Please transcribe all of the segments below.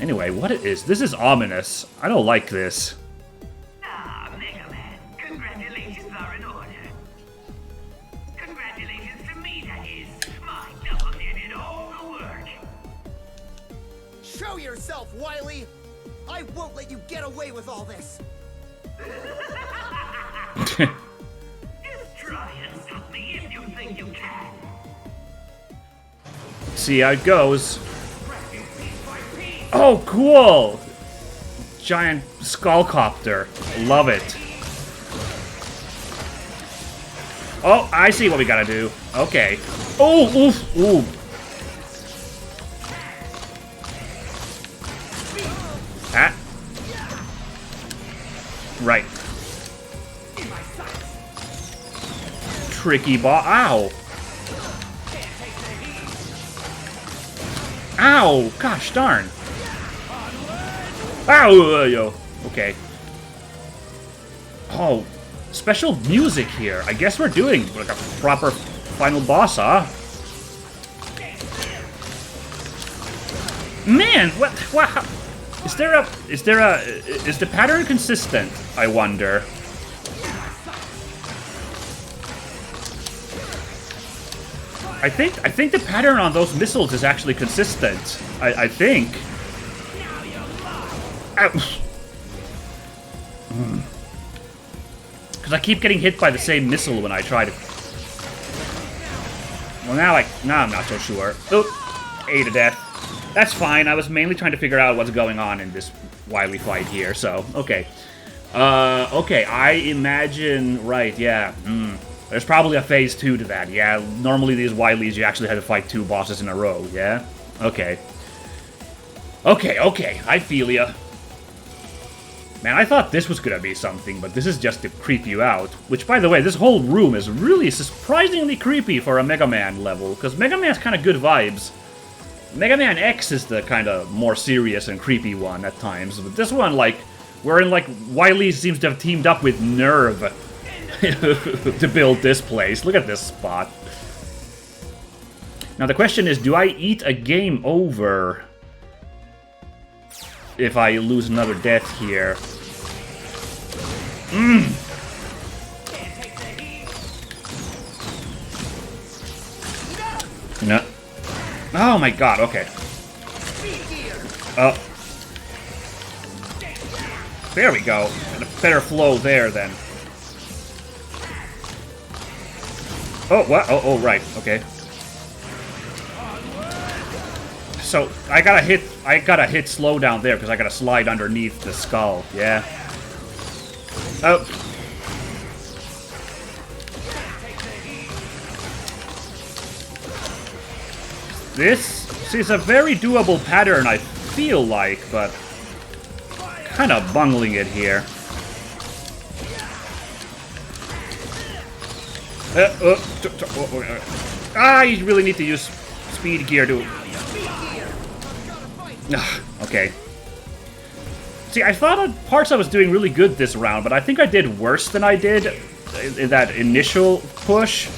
Anyway, what is this? Is ominous. I don't like this. Ah, Mega Man, congratulations are in order. Congratulations to me, that is. My double-deer did all the work. Show yourself, Wily! I won't let you get away with all this! Just try and stop me if you think you can. See how it goes. Oh, cool! Giant skullcopter. Love it. Oh, I see what we gotta do. Okay. Oh, oof, ooh. Ah. Right. Tricky ball. Ow. Ow! Gosh darn. Ow! Yo. Okay. Oh, special music here. I guess we're doing like a proper final boss, huh? Man, what? Wow. Is the pattern consistent? I wonder. I think the pattern on those missiles is actually consistent. I think. Because I keep getting hit by the same missile when I try to. Well, now I'm not so sure. Oop, A to death. That's fine. I was mainly trying to figure out what's going on in this Wily fight here. So okay, okay. I imagine right. Yeah. There's probably a phase 2 to that. Yeah. Normally these Wilies you actually had to fight 2 bosses in a row. Yeah. Okay. Okay. I feel ya. Man, I thought this was gonna be something, but this is just to creep you out. Which, by the way, this whole room is really surprisingly creepy for a Mega Man level, because Mega Man's kind of good vibes. Mega Man X is the kind of more serious and creepy one at times, but this one, like, wherein, like, Wily seems to have teamed up with Nerve to build this place. Look at this spot. Now the question is, do I eat a game over if I lose another death here? No. Oh my god, okay. There we go. And a better flow there then. Oh, what? Oh, right, okay. So, I gotta hit slow down there, because I gotta slide underneath the skull, yeah. Oh. This is a very doable pattern, I feel like, but kind of bungling it here. You really need to use speed gear to... Okay. See, I thought at parts I was doing really good this round, but I think I did worse than I did in that initial push.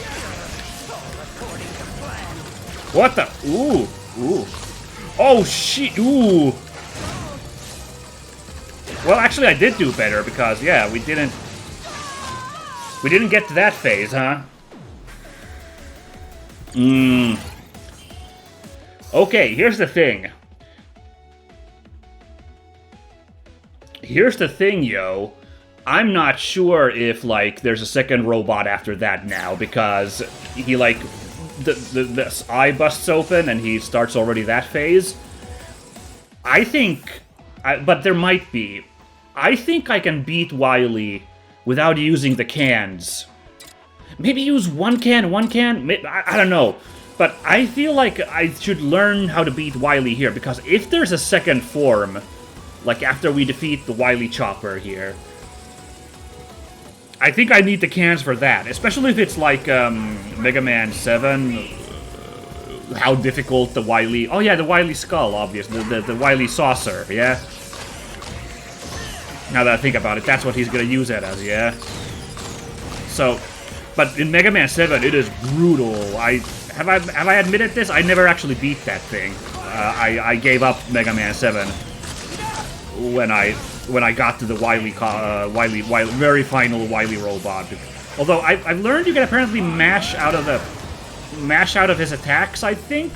What the? Ooh. Oh, shit. Ooh. Well, actually, I did do better because, yeah, we didn't get to that phase, huh? Okay, here's the thing. Here's the thing, yo. I'm not sure if, like, there's a second robot after that now, because he, like, the eye busts open and he starts already that phase. I think, but there might be. I think I can beat Wily without using the cans. Maybe use one can? I don't know. But I feel like I should learn how to beat Wily here, because if there's a second form, like after we defeat the Wily Chopper here, I think I need the cans for that. Especially if it's like Mega Man 7, how difficult the Wily... Oh yeah, the Wily Skull, obviously. The Wily Saucer, yeah? Now that I think about it, that's what he's gonna use it as, yeah? So, but in Mega Man 7, it is brutal. Have I admitted this? I never actually beat that thing. I gave up Mega Man 7 when I got to the Wily, very final Wily robot. Although I've learned you can apparently mash out of his attacks. I think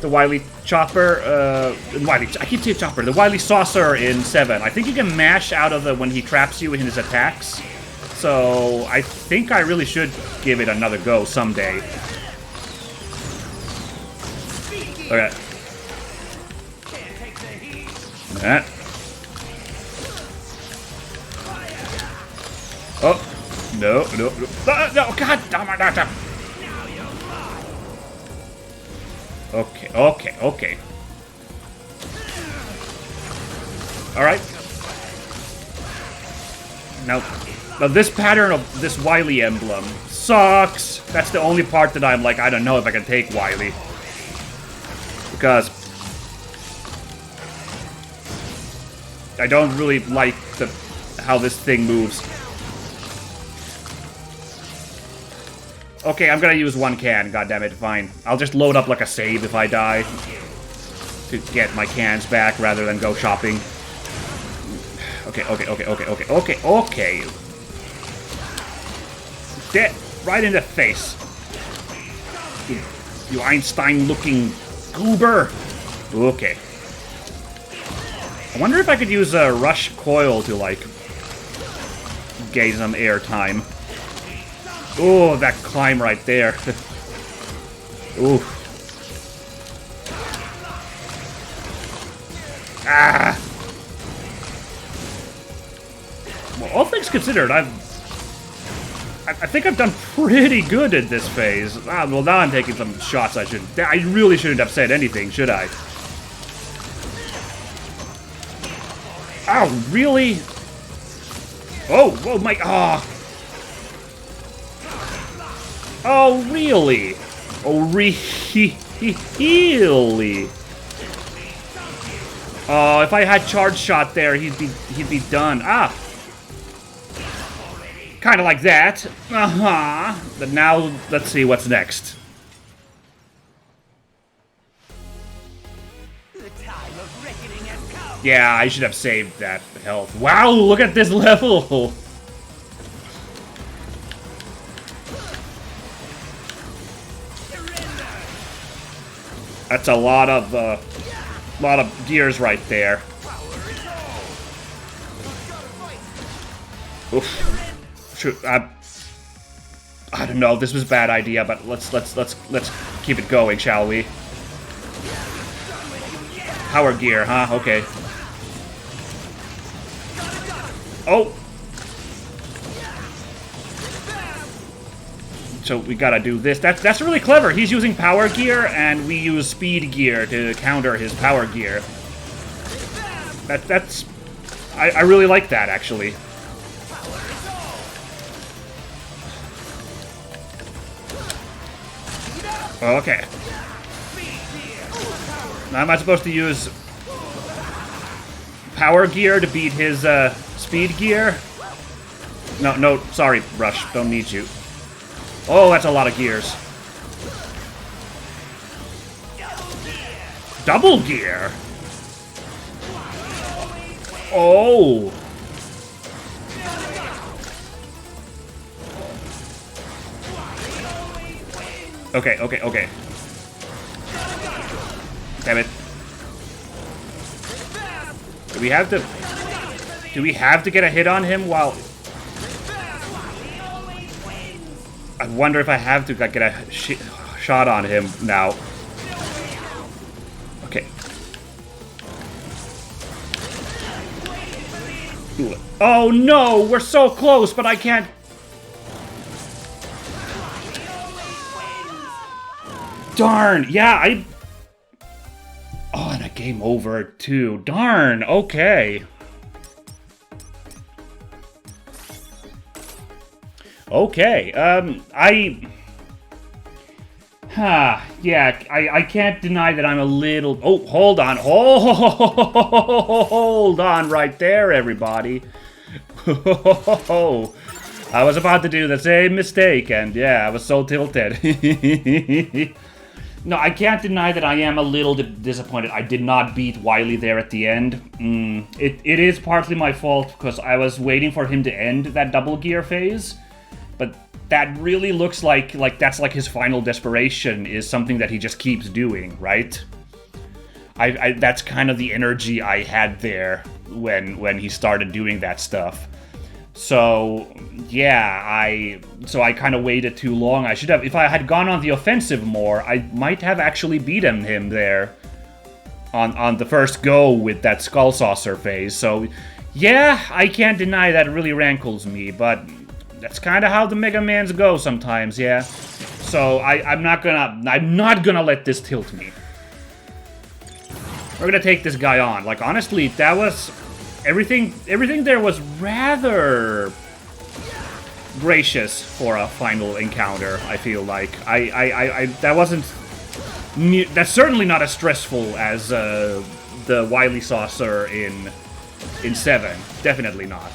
the Wily Chopper, I keep saying Chopper. The Wily Saucer in 7. I think you can mash out of when he traps you in his attacks. So I think I really should give it another go someday. Okay. That. Oh. No. No, God damn it. Okay. Alright. Now this pattern of this Wily emblem sucks. That's the only part that I'm like, I don't know if I can take Wily. Because I don't really like how this thing moves. Okay, I'm gonna use one can, goddammit, fine. I'll just load up like a save if I die. To get my cans back rather than go shopping. Okay. Dead right in the face. You Einstein-looking goober. Okay. I wonder if I could use a rush coil to, like, gain some airtime. Oh, that climb right there. Ooh. Ah! Well, all things considered, I think I've done pretty good in this phase. Ah, well, now I'm taking some shots I really shouldn't have said anything, should I? Oh, really? Oh, my, Oh, really? Oh, really? Oh, if I had charge shot there, he'd be done. Ah! Kind of like that. But now, let's see what's next. Yeah, I should have saved that health. Wow, look at this level! That's a lot of gears right there. Oof. Shoot, I don't know. This was a bad idea, but let's keep it going, shall we? Power gear, huh? Okay. Oh. So we gotta do this. That's really clever. He's using power gear, and we use speed gear to counter his power gear. I really like that, actually. Okay. Now, am I supposed to use power gear to beat his speed gear? No, sorry, Rush. Don't need you. Oh, that's a lot of gears. Double gear? Oh. Okay. Damn it. Do we have to get a hit on him while... I wonder if I have to get a shot on him now. Okay. Oh no, we're so close, but I can't... Darn, yeah, Oh, and a game over, too. Darn, okay. Okay, yeah, I can't deny that I'm a little... Oh, hold on. Hold on right there, everybody. I was about to do the same mistake, and yeah, I was so tilted. No, I can't deny that I am a little disappointed. I did not beat Wily there at the end. It is partly my fault, because I was waiting for him to end that double gear phase. But that really looks like that's like his final desperation, is something that he just keeps doing, right? That's kind of the energy I had there when he started doing that stuff. So yeah, I kind of waited too long. I should have, if I had gone on the offensive more, I might have actually beaten him there on the first go with that Skull Saucer phase. So yeah, I can't deny that it really rankles me, but that's kind of how the Mega Mans go sometimes, yeah. So I'm not gonna let this tilt me. We're gonna take this guy on. Like, honestly, that was everything there was rather gracious for a final encounter, I feel like. That wasn't... That's certainly not as stressful as the Wily Saucer in 7. Definitely not.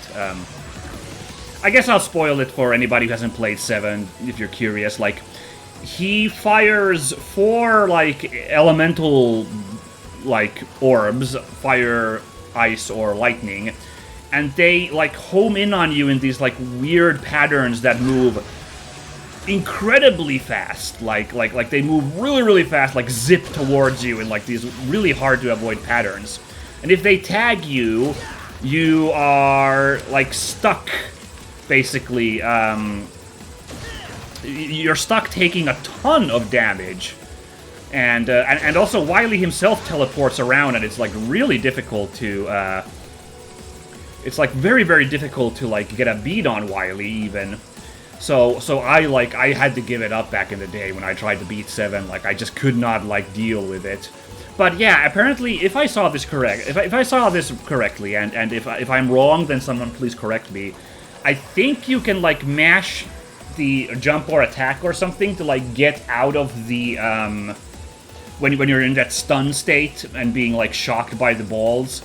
I guess I'll spoil it for anybody who hasn't played 7, if you're curious. Like, he fires 4, like, elemental, like, orbs, fire, ice, or lightning, and they, like, home in on you in these, like, weird patterns that move incredibly fast. Like they move really, really fast, like, zip towards you in, like, these really hard-to-avoid patterns. And if they tag you, you are, like, stuck, basically. You're stuck taking a ton of damage. And also Wily himself teleports around, and it's like really difficult to it's like very, very difficult to like get a beat on Wily even. So I had to give it up back in the day when I tried to beat 7. Like, I just could not like deal with it. But yeah, apparently if I saw this correctly, and if I'm wrong, then someone please correct me. I think you can like mash the jump or attack or something to like get out of the when you're in that stun state and being, like, shocked by the balls.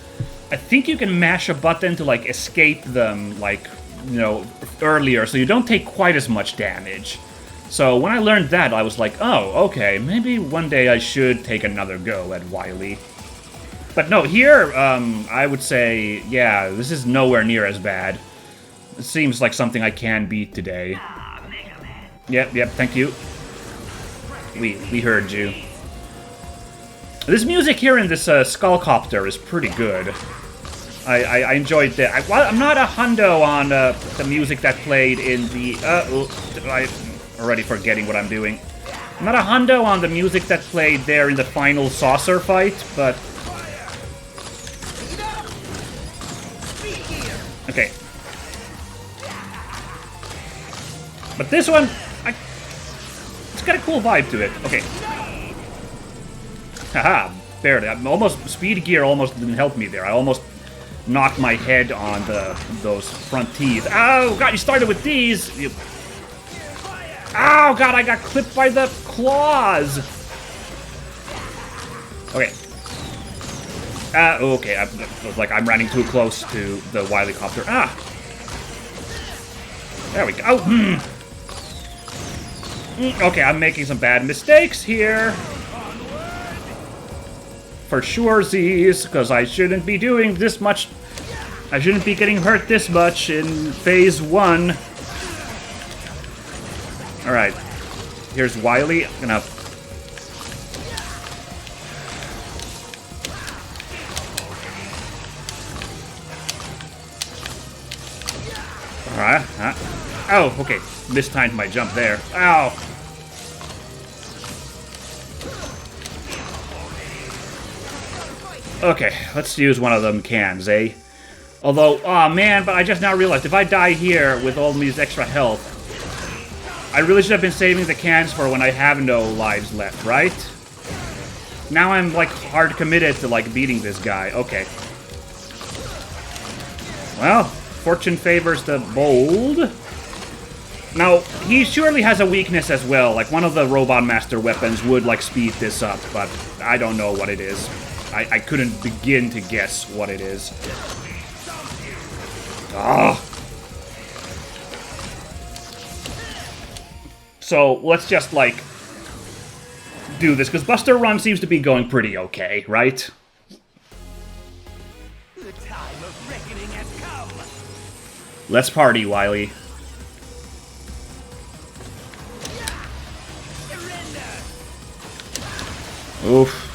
I think you can mash a button to, like, escape them, like, you know, earlier, so you don't take quite as much damage. So when I learned that, I was like, oh, okay, maybe one day I should take another go at Wily. But no, here, I would say, yeah, this is nowhere near as bad. It seems like something I can beat today. Yep, thank you. We heard you. This music here in this Skullcopter is pretty good. I enjoyed that. I'm not a hundo on the music that played in the... I'm already forgetting what I'm doing. I'm not a hundo on the music that played there in the final saucer fight, but... Okay. But this one... It's got a cool vibe to it. Okay. Haha, barely. Speed gear almost didn't help me there. I almost knocked my head on those front teeth. Oh god, you started with these! Oh god, I got clipped by the claws! Okay. Okay, I was like, I'm running too close to the Wily Copter. Ah! There we go. Okay, I'm making some bad mistakes here. For sure, Z's, because I shouldn't be doing this much. I shouldn't be getting hurt this much in phase 1. Alright. Here's Wily. I'm gonna... Alright. Oh, okay. Mistimed my jump there. Ow! Okay, let's use one of them cans, eh? Although, oh man, but I just now realized, if I die here with all these extra health, I really should have been saving the cans for when I have no lives left, right? Now I'm, like, hard committed to, like, beating this guy. Okay. Well, fortune favors the bold. Now, he surely has a weakness as well. Like, one of the Robot Master weapons would, like, speed this up, but I don't know what it is. I couldn't begin to guess what it is. Ah. So, let's just, like, do this, because Buster Run seems to be going pretty okay, right? The time of reckoning has come. Let's party, Wily. Oof.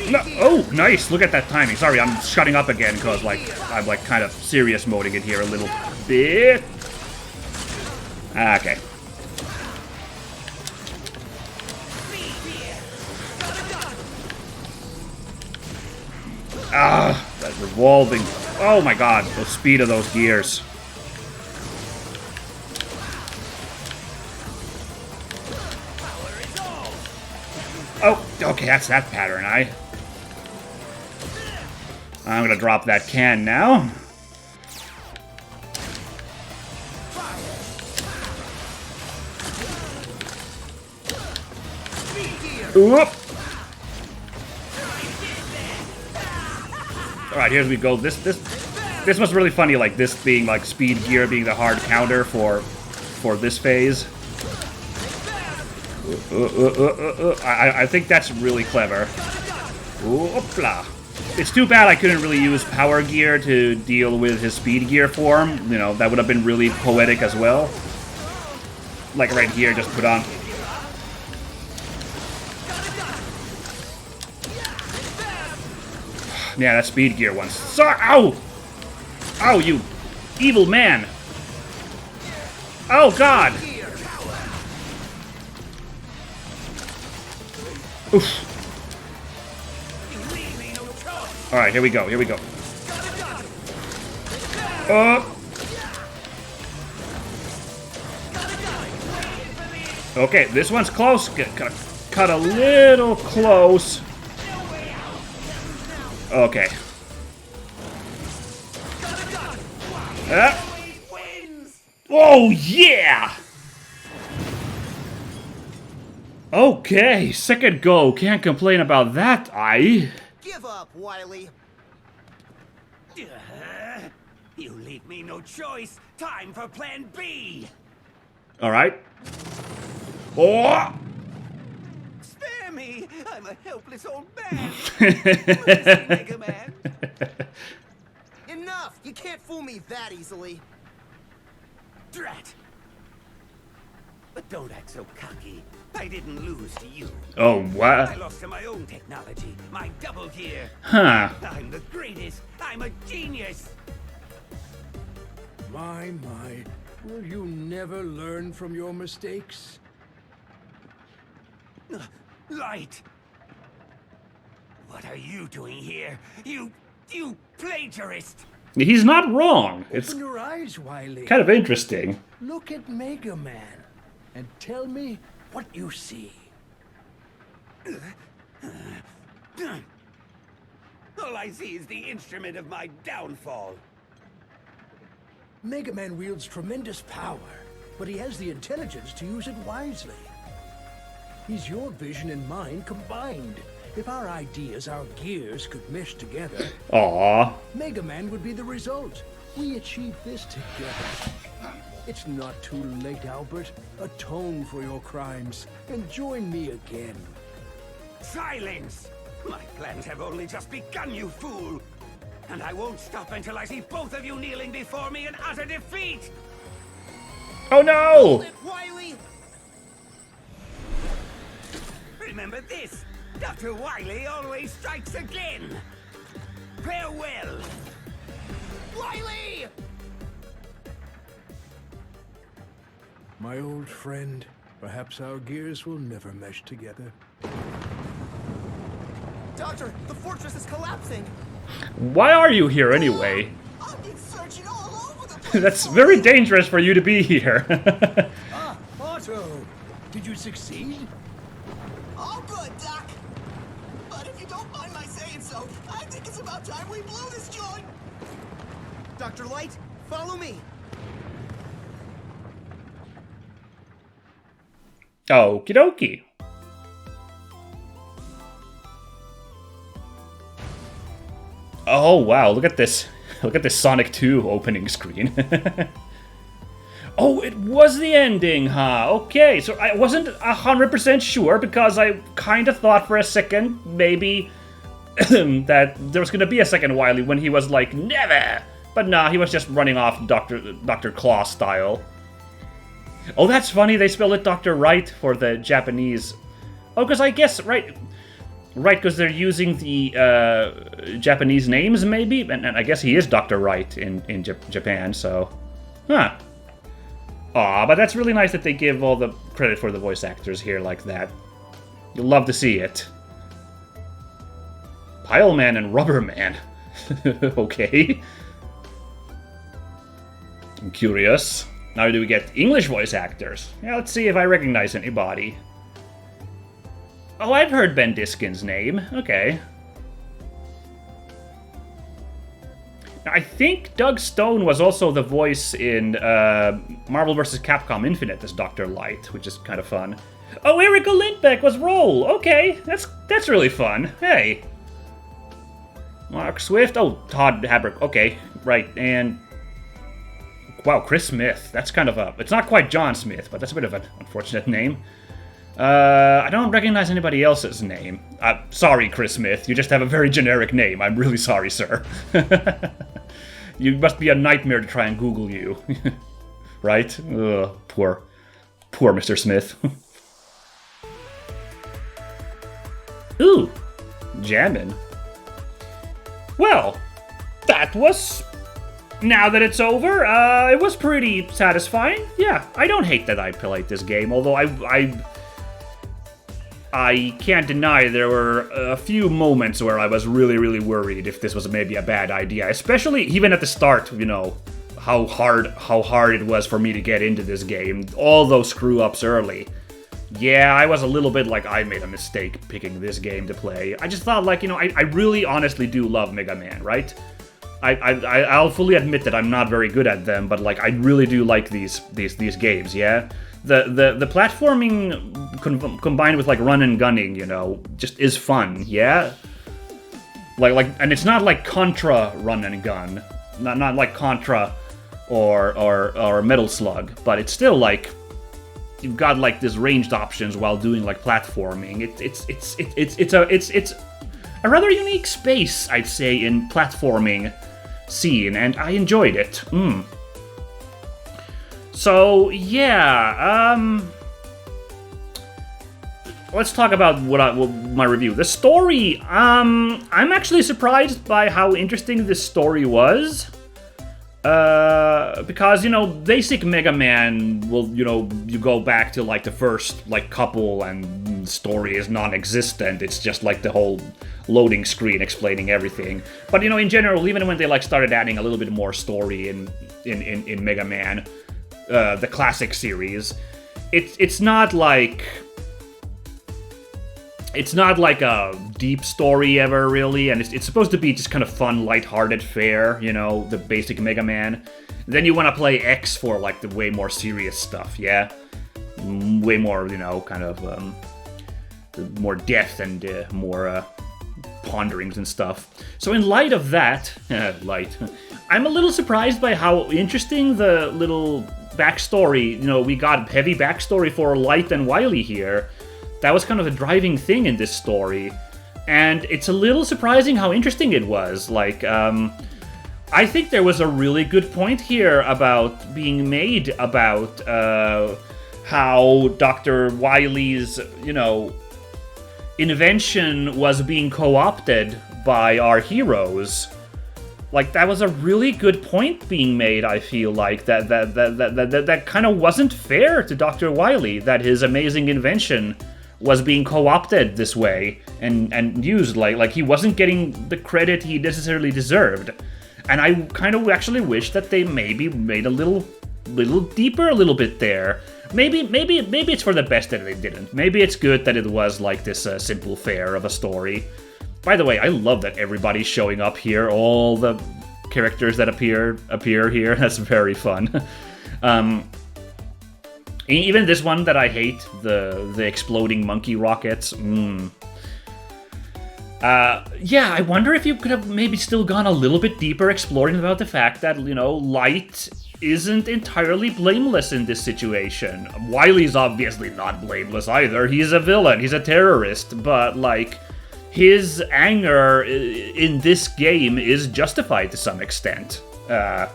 No, oh, nice! Look at that timing. Sorry, I'm shutting up again because, like, I'm like kind of serious moding it here a little bit. Okay. Ah, that revolving. Oh my god, the speed of those gears. Oh, okay, that's that pattern, I'm gonna drop that can now. Oop. Alright, here we go. This was really funny, like this being like speed gear being the hard counter for this phase. I think that's really clever. Oopla. It's too bad I couldn't really use power gear to deal with his speed gear form. You know, that would have been really poetic as well. Like right here, just put on. Yeah, that speed gear one. Sorry. Ow! Ow, you evil man! Oh god! Oof. Alright, here we go, here we go. Okay, this one's close. Cut a little close. Okay. Oh, yeah! Okay, second go. Can't complain about that, Give up, Wily. You leave me no choice. Time for plan B. Alright. Oh! Spare me! I'm a helpless old man. Mercy, Mega Man. Enough! You can't fool me that easily. Drat. But don't act so cocky. I didn't lose to you. Oh, I what? lost to my own technology, my double gear. Huh. I'm the greatest. I'm a genius. My, will you never learn from your mistakes? Light. What are you doing here? You plagiarist. He's not wrong. It's Open your eyes, Wily. kind of interesting. Look at Mega Man and tell me what you see. All I see is the instrument of my downfall. Mega Man wields tremendous power, but he has the intelligence to use it wisely. He's your vision and mine combined. If our ideas, our gears, could mesh together, Aww. Mega Man would be the result. We achieved this together. It's not too late, Albert. Atone for your crimes and join me again. Silence! My plans have only just begun, you fool! And I won't stop until I see both of you kneeling before me in utter defeat! Oh no! Wily! Remember this! Dr. Wily always strikes again! Farewell! Wily! My old friend, perhaps our gears will never mesh together. Doctor, the fortress is collapsing! Why are you here anyway? I've been searching all over the place! That's very dangerous for you to be here. Ah, Otto! Did you succeed? All good, Doc! But if you don't mind my saying so, I think it's about time we blew this joint! Dr. Light, follow me! Okie dokie. Oh wow, look at this. Look at the Sonic 2 opening screen. Oh, it was the ending, huh? Okay, so I wasn't 100% sure because I kind of thought for a second maybe that there was going to be a second Wily when he was like, never! But nah, he was just running off Dr. Claw style. Oh, that's funny, they spelled it Dr. Right for the Japanese. Oh, because I guess, right, because they're using the Japanese names, maybe? And I guess he is Dr. Right in Japan, so... Huh. Aw, but that's really nice that they give all the credit for the voice actors here like that. You'll love to see it. Pile Man and Rubber Man. Okay. I'm curious. Now do we get English voice actors? Yeah, let's see if I recognize anybody. Oh, I've heard Ben Diskin's name. Okay. Now, I think Doug Stone was also the voice in Marvel vs. Capcom Infinite as Dr. Light, which is kind of fun. Oh, Erica Lindbeck was Roll! Okay, that's really fun. Hey. Mark Swift. Oh, Todd Habrick. Okay, right, and... Wow, Chris Smith. That's kind of a... It's not quite John Smith, but that's a bit of an unfortunate name. I don't recognize anybody else's name. Sorry, Chris Smith. You just have a very generic name. I'm really sorry, sir. You must be a nightmare to try and Google you. Right? Ugh, poor Mr. Smith. Ooh, jammin'. Well, that was... Now that it's over, it was pretty satisfying. Yeah, I don't hate that I played this game, although I can't deny there were a few moments where I was really, really worried if this was maybe a bad idea. Especially even at the start, you know, how hard it was for me to get into this game. All those screw-ups early. Yeah, I was a little bit like I made a mistake picking this game to play. I just thought, like, you know, I really honestly do love Mega Man, right? I'll fully admit that I'm not very good at them, but like I really do like these games, yeah? The platforming combined with like run and gunning, you know, just is fun, yeah? And it's not like Contra run and gun, not like Contra or Metal Slug, but it's still like you've got like this ranged options while doing like platforming. It's a rather unique space, I'd say, in platforming scene, and I enjoyed it. So yeah, let's talk about my review. The story, I'm actually surprised by how interesting this story was. Because, you know, basic Mega Man will, you know, you go back to like the first like couple and story is non-existent. It's just like the whole loading screen explaining everything. But, you know, in general, even when they like started adding a little bit more story in Mega Man, the classic series, it's not like a deep story ever, really, and it's supposed to be just kind of fun, lighthearted fare, you know, the basic Mega Man. Then you want to play X for, like, the way more serious stuff, yeah? Way more, you know, kind of, more depth and more ponderings and stuff. So in light of that, I'm a little surprised by how interesting the little backstory, you know, we got heavy backstory for Light and Wily here. That was kind of a driving thing in this story, and it's a little surprising how interesting it was. Like, I think there was a really good point here about being made about how Dr. Wily's, you know, invention was being co-opted by our heroes. Like, that was a really good point being made, I feel like, that kind of wasn't fair to Dr. Wily, that his amazing invention was being co-opted this way and used like he wasn't getting the credit he necessarily deserved. And I kind of actually wish that they maybe made a little deeper a little bit there. Maybe it's for the best that they didn't. Maybe it's good that it was like this simple fare of a story. By the way, I love that everybody's showing up here. All the characters that appear here. That's very fun. Even this one that I hate, the exploding monkey rockets. Yeah, I wonder if you could have maybe still gone a little bit deeper exploring about the fact that, you know, Light isn't entirely blameless in this situation. Wily's obviously not blameless either. He's a villain, he's a terrorist, but, like, his anger in this game is justified to some extent. I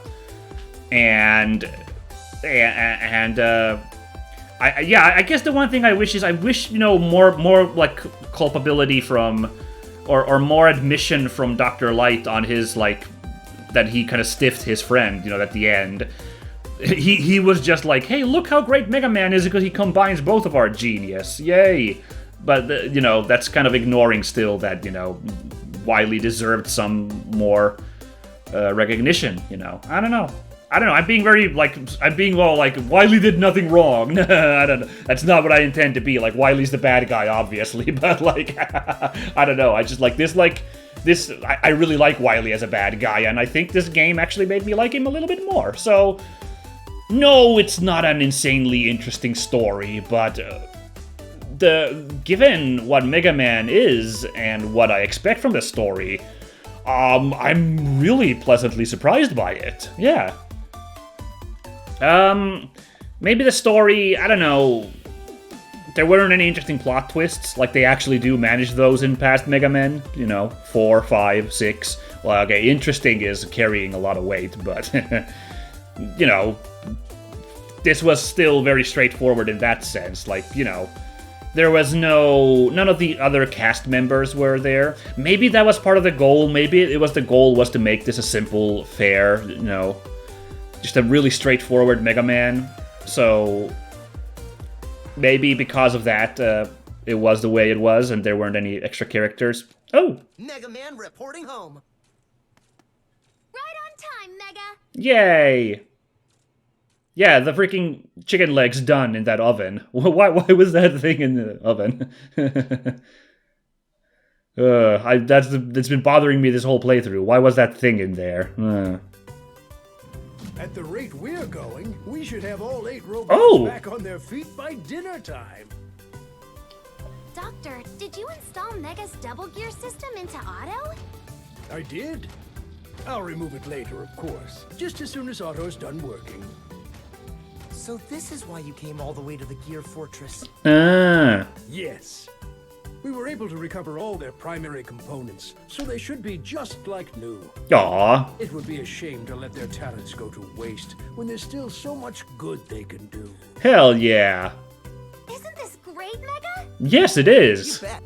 guess the one thing I wish is, you know, more like culpability from, or more admission from Dr. Light on his, like, that he kind of stiffed his friend, you know, at the end. He was just like, hey, look how great Mega Man is because he combines both of our genius. Yay. But, you know, that's kind of ignoring still that, you know, Wily deserved some more recognition, you know. I don't know. I'm being very, like, Wily did nothing wrong. I don't know. That's not what I intend to be. Like, Wily's the bad guy, obviously. But, like, I don't know. I just, like, I really like Wily as a bad guy, and I think this game actually made me like him a little bit more. So, no, it's not an insanely interesting story, but given what Mega Man is and what I expect from the story, I'm really pleasantly surprised by it. Yeah. Maybe the story, I don't know, there weren't any interesting plot twists, like they actually do manage those in past Mega Men, you know, 4, 5, 6. Well, okay, interesting is carrying a lot of weight, but, you know, this was still very straightforward in that sense, like, you know, there was none of the other cast members were there. Maybe that was part of the goal, maybe the goal was to make this a simple, fair, you know, just a really straightforward Mega Man, so maybe because of that, it was the way it was, and there weren't any extra characters. Oh! Mega Man reporting home. Right on time, Mega! Yay! Yeah, the freaking chicken leg's done in that oven. Why was that thing in the oven? That's been bothering me this whole playthrough. Why was that thing in there? At the rate we're going, we should have all 8 robots back on their feet by dinner time. Doctor, did you install Mega's double gear system into auto? I did. I'll remove it later, of course, just as soon as auto's done working. So this is why you came all the way to the Gear Fortress. Yes. We were able to recover all their primary components, so they should be just like new. Aww. It would be a shame to let their talents go to waste when there's still so much good they can do. Hell yeah. Isn't this great, Mega? Yes, it is. You bet.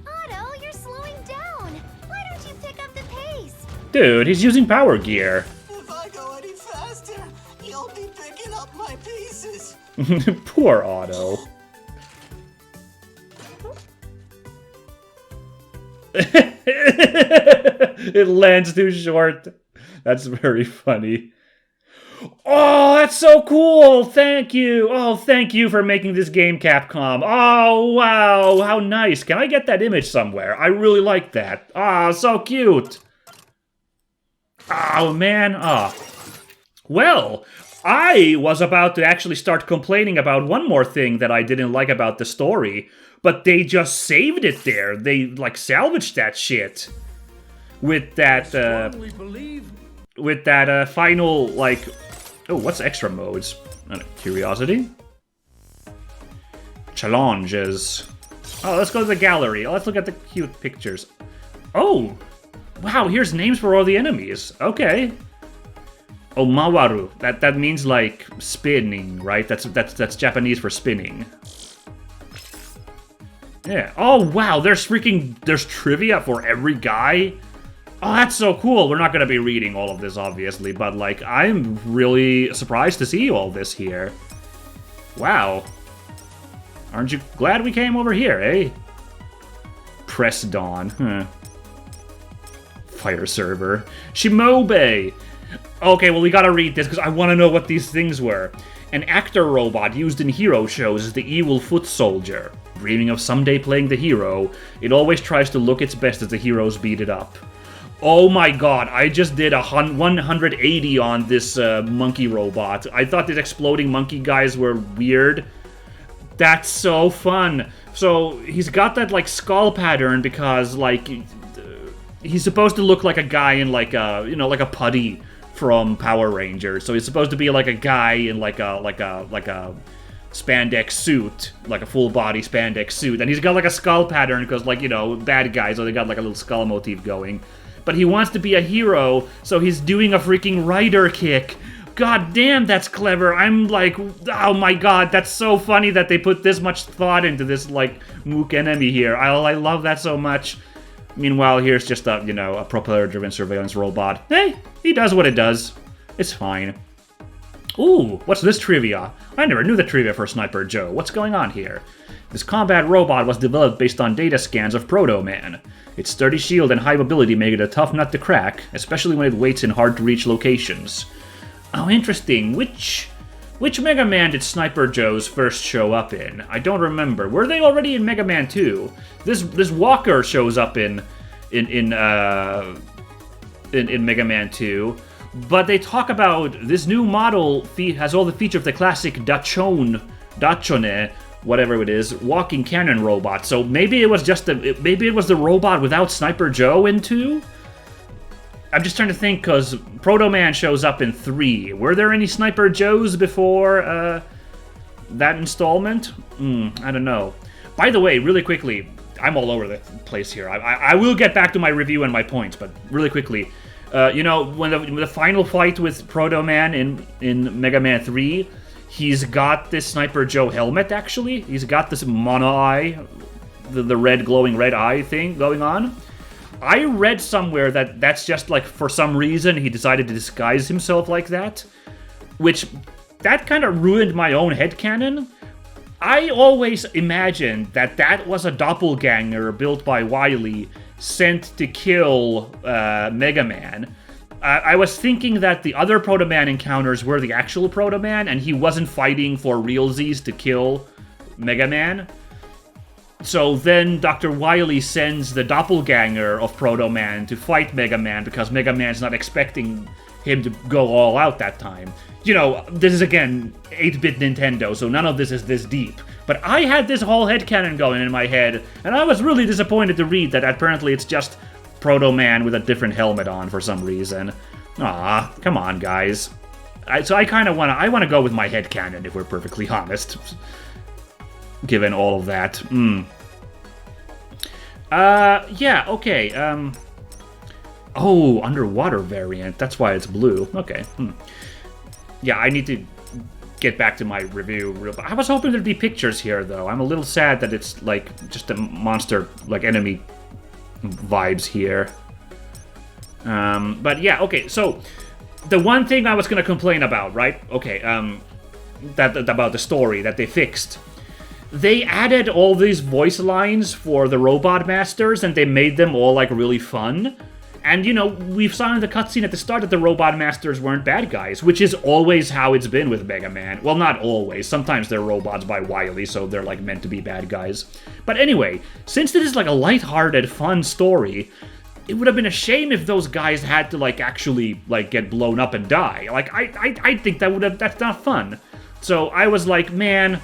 Otto, you're slowing down. Why don't you pick up the pace? Dude, he's using power gear. If I go any faster, you'll be picking up my pieces. Poor Otto. It lands too short. That's very funny. Oh, that's so cool! Thank you! Oh, thank you for making this game, Capcom. Oh, wow, how nice. Can I get that image somewhere? I really like that. Ah, so cute. Oh, man. Ah. Well, I was about to actually start complaining about one more thing that I didn't like about the story, but they just saved it there. They, like, salvaged that shit. With that, final, like... Oh, what's extra modes? Curiosity? Challenges. Oh, let's go to the gallery. Let's look at the cute pictures. Oh! Wow, here's names for all the enemies. Okay. Oh, Mawaru. That means, like, spinning, right? That's Japanese for spinning. Yeah. Oh, wow, there's trivia for every guy? Oh, that's so cool. We're not going to be reading all of this, obviously, but, like, I'm really surprised to see all this here. Wow. Aren't you glad we came over here, eh? Press Dawn. Huh. Fire server. Shimobe! Okay, well, we gotta read this, because I want to know what these things were. An actor robot used in hero shows is the evil foot soldier. Dreaming of someday playing the hero, it always tries to look its best as the heroes beat it up. Oh my god, I just did a 180 on this monkey robot. I thought these exploding monkey guys were weird. That's so fun. So he's got that like skull pattern because like he's supposed to look like a guy in like a like a putty from Power Rangers. So he's supposed to be like a guy in like a spandex suit, like a full body spandex suit, and he's got like a skull pattern because like bad guys, so they got like a little skull motif going. But he wants to be a hero, so he's doing a freaking rider kick. God damn, that's clever. I'm like, oh my god, that's so funny that they put this much thought into this, like, mook enemy here. I love that so much. Meanwhile, here's just a, a propeller-driven surveillance robot. Hey, he does what it does. It's fine. Ooh, what's this trivia? I never knew the trivia for Sniper Joe. What's going on here? This combat robot was developed based on data scans of Proto Man. Its sturdy shield and high mobility make it a tough nut to crack, especially when it waits in hard-to-reach locations. Oh, interesting. Which Mega Man did Sniper Joe's first show up in? I don't remember. Were they already in Mega Man 2? This Walker shows up in Mega Man 2, but they talk about this new model has all the features of the classic Dachone, whatever it is, walking cannon robot. So maybe it was just the robot without Sniper Joe in 2? I'm just trying to think, because Proto Man shows up in 3. Were there any Sniper Joes before that installment? I don't know. By the way, really quickly, I'm all over the place here. I will get back to my review and my points, but really quickly, when the final fight with Proto Man in Mega Man 3, he's got this Sniper Joe helmet, actually. He's got this mono eye, the red glowing red eye thing going on. I read somewhere that that's just like, for some reason, he decided to disguise himself like that. Which, that kind of ruined my own headcanon. I always imagined that was a doppelganger built by Wily, sent to kill Mega Man. I was thinking that the other Proto Man encounters were the actual Proto Man, and he wasn't fighting for realsies to kill Mega Man. So then Dr. Wily sends the doppelganger of Proto Man to fight Mega Man because Mega Man's not expecting him to go all out that time. This is, again, 8-bit Nintendo, so none of this is this deep. But I had this whole headcanon going in my head, and I was really disappointed to read that apparently it's just Proto Man with a different helmet on for some reason. Aw, come on, guys. So I kind of want to go with my headcanon, if we're perfectly honest. Given all of that. Yeah, okay. Oh, underwater variant. That's why it's blue. Okay. Yeah, I need to get back to my review. I was hoping there'd be pictures here, though. I'm a little sad that it's, like, just a monster, like, enemy vibes here. But yeah, okay, so the one thing I was gonna complain about, right? Okay, about the story that they fixed. They added all these voice lines for the Robot Masters, and they made them all, like, really fun. And, we saw in the cutscene at the start that the Robot Masters weren't bad guys, which is always how it's been with Mega Man. Well, not always. Sometimes they're robots by Wily, so they're, like, meant to be bad guys. But anyway, since this is, like, a lighthearted, fun story, it would have been a shame if those guys had to, like, actually, like, get blown up and die. Like, I think that's not fun. So I was like, man,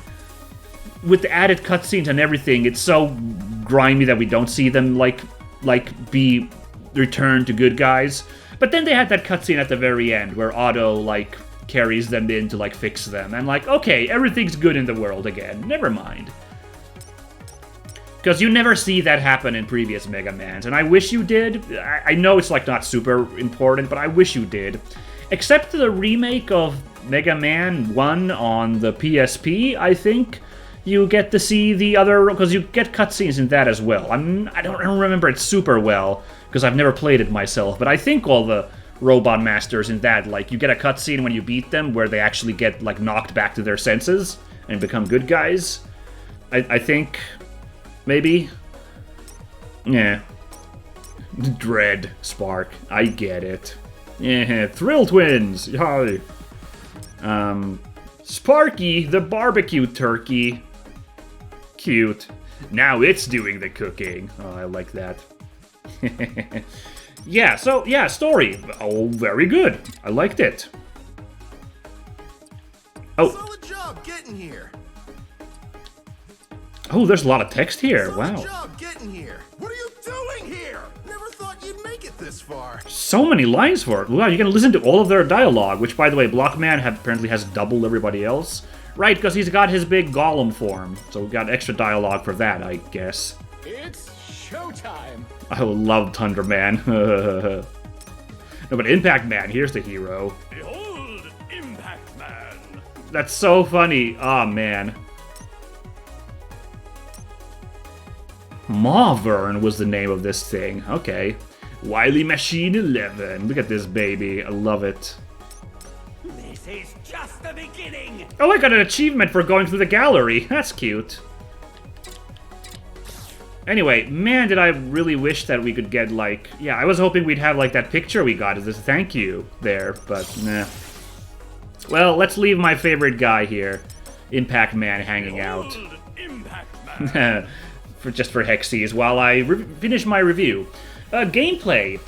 with the added cutscenes and everything, it's so grimy that we don't see them, like be returned to good guys. But then they had that cutscene at the very end where Otto, like, carries them in to, like, fix them. And, like, okay, everything's good in the world again. Never mind. Because you never see that happen in previous Mega Mans. And I wish you did. I know it's, like, not super important, but I wish you did. Except the remake of Mega Man 1 on the PSP, I think. You get to see the other, because you get cutscenes in that as well. I don't remember it super well, because I've never played it myself, but I think all the Robot Masters in that, like, you get a cutscene when you beat them where they actually get, like, knocked back to their senses and become good guys. I think, maybe? Yeah. Dread, Spark, I get it. Yeah, Thrill Twins, hi. Sparky, the barbecue turkey. Cute. Now it's doing the cooking. Oh, I like that. Yeah, so, yeah, story. Oh, very good. I liked it. Oh. Solid job getting here. Oh, there's a lot of text here. Solid Wow. job getting here. What are you doing here? Never thought you'd make it this far. So many lines for it. Wow, you can listen to all of their dialogue, which, by the way, Blockman apparently has double everybody else. Right, because he's got his big golem form. So we got extra dialogue for that, I guess. It's showtime. I love Thunder Man. No, but Impact Man, here's the hero. Behold, Impact Man! That's so funny. Aw, man. Mawvern was the name of this thing. Okay. Wily Machine 11. Look at this baby. I love it. This is just the beginning! Oh, I got an achievement for going through the gallery. That's cute. Anyway, man, did I really wish that we could get, like... Yeah, I was hoping we'd have, like, that picture we got as a thank you there, but nah. Well, let's leave my favorite guy here. Impact Man hanging out. Behold, Impact Man! Just for Hexies, while I finish my review. Gameplay.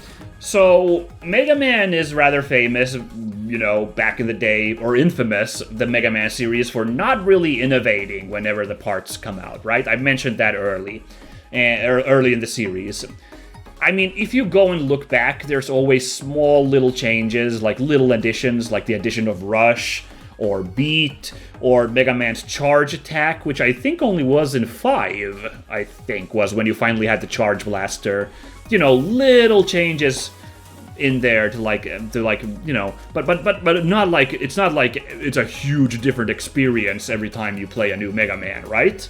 So, Mega Man is rather famous, you know, back in the day, or infamous, the Mega Man series, for not really innovating whenever the parts come out, right? I mentioned that early in the series. I mean, if you go and look back, there's always small little changes, like little additions, like the addition of Rush, or Beat, or Mega Man's Charge Attack, which I think only was in 5, I think, was when you finally had the Charge Blaster. You know, little changes in there to like, you know, but not like, it's not like it's a huge different experience every time you play a new Mega Man, right?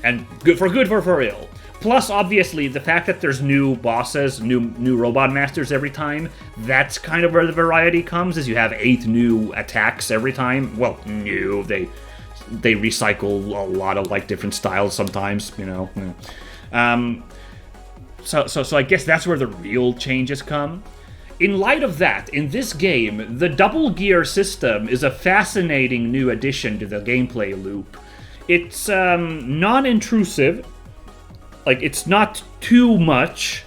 And good for ill. Plus, obviously, the fact that there's new bosses, new Robot Masters every time, that's kind of where the variety comes, is you have 8 new attacks every time. Well, new, they recycle a lot of, like, different styles sometimes, you know. So I guess that's where the real changes come. In light of that, in this game, the double gear system is a fascinating new addition to the gameplay loop. It's non-intrusive. Like, it's not too much.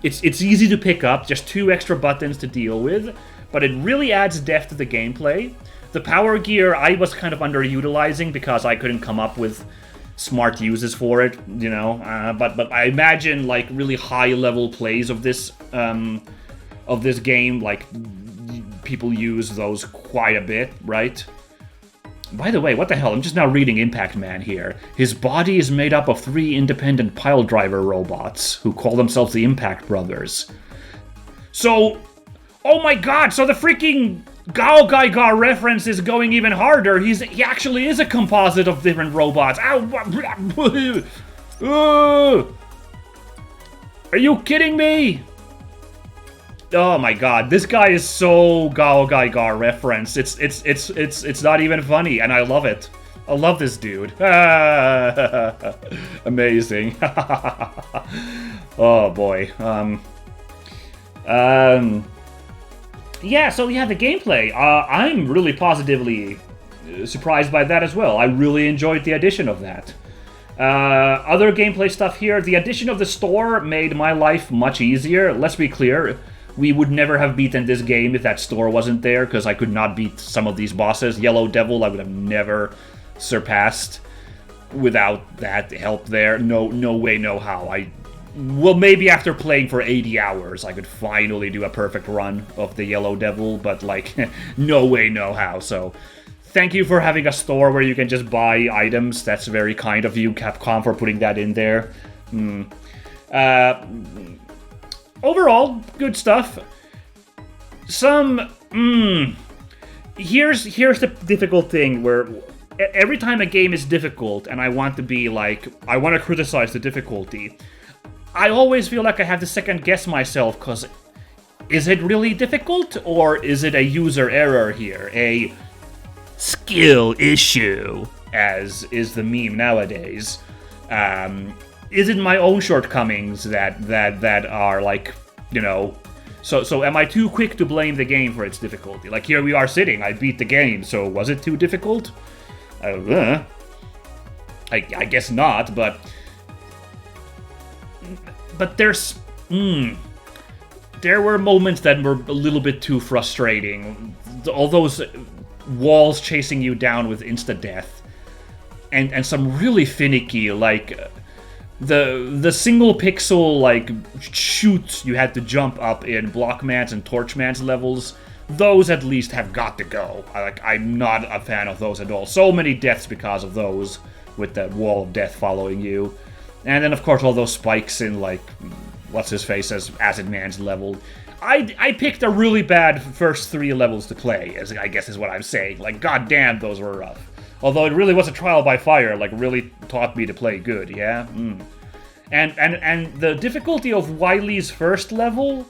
It's easy to pick up, just 2 extra buttons to deal with, but it really adds depth to the gameplay. The power gear I was kind of underutilizing because I couldn't come up with smart uses for it, you know. But I imagine, like, really high-level plays of this game, like, people use those quite a bit, right? By the way, what the hell? I'm just now reading Impact Man here. His body is made up of 3 independent piledriver robots who call themselves the Impact Brothers. So, oh my god, so the freaking Gao Gaigar reference is going even harder. He actually is a composite of different robots. Ow! Are you kidding me? Oh my god, this guy is so Gao Gaigar reference. It's not even funny, and I love it. I love this dude. Amazing. Oh boy. Yeah, so yeah, the gameplay. I'm really positively surprised by that as well. I really enjoyed the addition of that. Other gameplay stuff here. The addition of the store made my life much easier. Let's be clear. We would never have beaten this game if that store wasn't there, because I could not beat some of these bosses. Yellow Devil I would have never surpassed without that help there. No way, no how. Well, maybe after playing for 80 hours, I could finally do a perfect run of the Yellow Devil, but, like, no way, no how. So, thank you for having a store where you can just buy items. That's very kind of you, Capcom, for putting that in there. Overall, good stuff. Here's the difficult thing, where every time a game is difficult and I want to be like, I want to criticize the difficulty, I always feel like I have to second guess myself, because is it really difficult, or is it a user error here? A skill issue, as is the meme nowadays. Is it my own shortcomings that are, like, you know... So am I too quick to blame the game for its difficulty? Like, here we are sitting, I beat the game, so was it too difficult? I guess not, but there's... There were moments that were a little bit too frustrating. All those walls chasing you down with insta-death. and some really finicky, like, the single pixel, like, shoots you had to jump up in Blockman's and Torchman's levels, those at least have got to go. I'm not a fan of those at all. So many deaths because of those, with that wall of death following you. And then, of course, all those spikes in, like, what's-his-face as Acid Man's level. I picked a really bad first 3 levels to play, as I guess is what I'm saying. Like, goddamn, those were rough. Although it really was a trial by fire, like, really taught me to play good, yeah? And the difficulty of Wily's first level,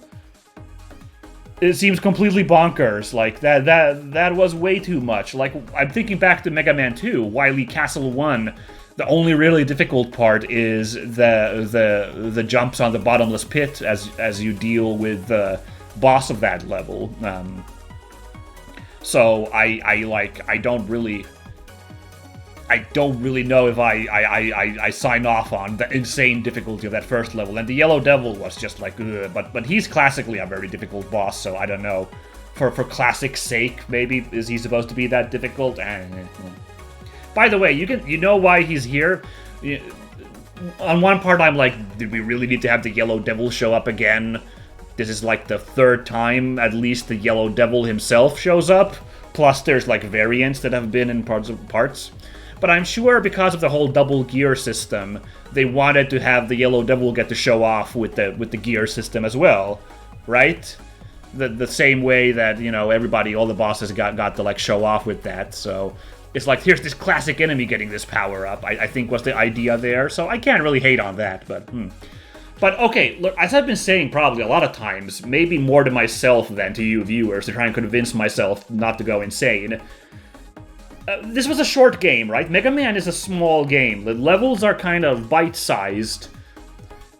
it seems completely bonkers. Like, that was way too much. Like, I'm thinking back to Mega Man 2, Wily Castle 1. The only really difficult part is the jumps on the bottomless pit as you deal with the boss of that level. So I don't really know if I sign off on the insane difficulty of that first level. And the Yellow Devil was just like, ugh. But he's classically a very difficult boss, so I don't know. For classic's sake, maybe is he supposed to be that difficult? By the way, you know why he's here? On one part, I'm like, did we really need to have the Yellow Devil show up again? This is like the 3rd time, at least, the Yellow Devil himself shows up. Plus, there's like variants that have been in parts. But I'm sure because of the whole double gear system, they wanted to have the Yellow Devil get to show off with the gear system as well, right? The same way that, you know, everybody, all the bosses got to like show off with that. So it's like, here's this classic enemy getting this power up, I think was the idea there. So I can't really hate on that, but But okay, look, as I've been saying probably a lot of times, maybe more to myself than to you viewers, to try and convince myself not to go insane. This was a short game, right? Mega Man is a small game. The levels are kind of bite-sized,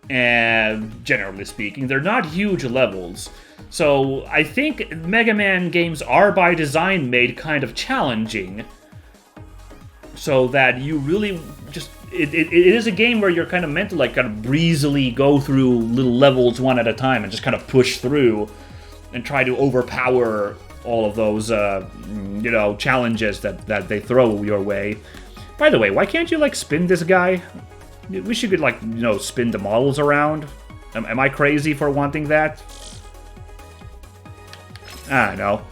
and generally speaking, they're not huge levels. So I think Mega Man games are by design made kind of challenging, so that you really just... It is a game where you're kind of meant to like kind of breezily go through little levels one at a time and just kind of push through and try to overpower all of those, you know, challenges that they throw your way. By the way, why can't you, like, spin this guy? We should, like, you know, spin the models around. Am I crazy for wanting that? I don't know.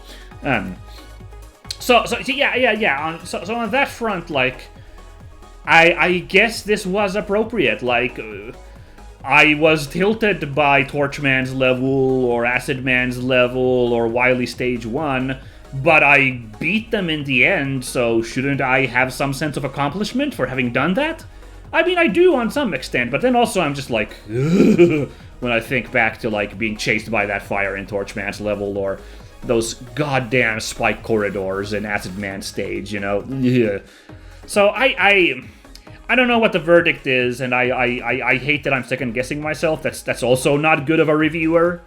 So yeah. So on that front, like, I guess this was appropriate. Like, I was tilted by Torchman's level, or Acid Man's level, or Wily Stage 1, but I beat them in the end, so shouldn't I have some sense of accomplishment for having done that? I mean, I do on some extent, but then also I'm just like, ugh, when I think back to, like, being chased by that fire in Torchman's level, or those goddamn spike corridors in Acid Man's stage, you know? Ugh. So I don't know what the verdict is, and I hate that I'm second-guessing myself. That's also not good of a reviewer.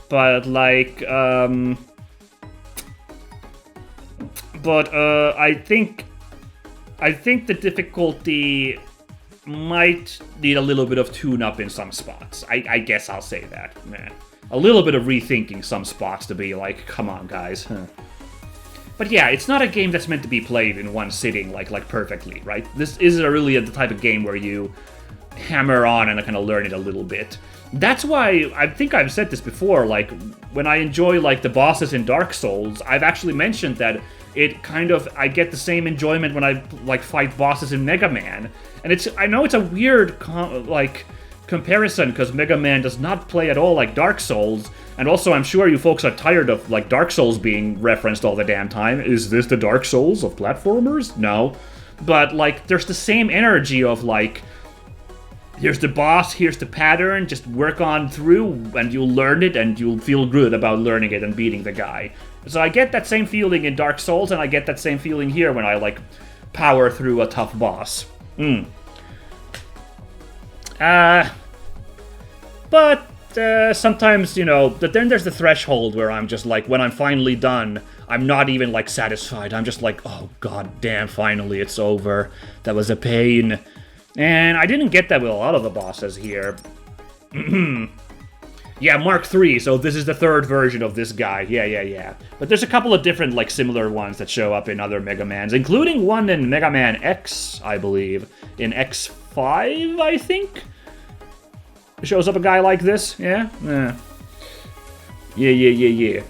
But, like, I think the difficulty might need a little bit of tune-up in some spots. I guess I'll say that, man. A little bit of rethinking some spots to be like, come on, guys. Huh. But yeah, it's not a game that's meant to be played in one sitting, like perfectly, right? This is really the type of game where you hammer on and kind of learn it a little bit. That's why, I think I've said this before, like, when I enjoy, like, the bosses in Dark Souls, I've actually mentioned that it kind of, I get the same enjoyment when I, like, fight bosses in Mega Man. And I know it's a weird, comparison, because Mega Man does not play at all like Dark Souls, and also I'm sure you folks are tired of, like, Dark Souls being referenced all the damn time. Is this the Dark Souls of platformers? No. But, like, there's the same energy of, like, here's the boss, here's the pattern, just work on through, and you'll learn it, and you'll feel good about learning it and beating the guy. So I get that same feeling in Dark Souls, and I get that same feeling here when I, like, power through a tough boss. But sometimes, you know, then there's the threshold where I'm just like, when I'm finally done, I'm not even, like, satisfied. I'm just like, oh, god damn, finally it's over. That was a pain. And I didn't get that with a lot of the bosses here. Yeah, Mark III, so this is the third version of this guy. Yeah. But there's a couple of different, like, similar ones that show up in other Mega Mans, including one in Mega Man X, I believe. In X5, I think? Shows up a guy like this, yeah? Yeah.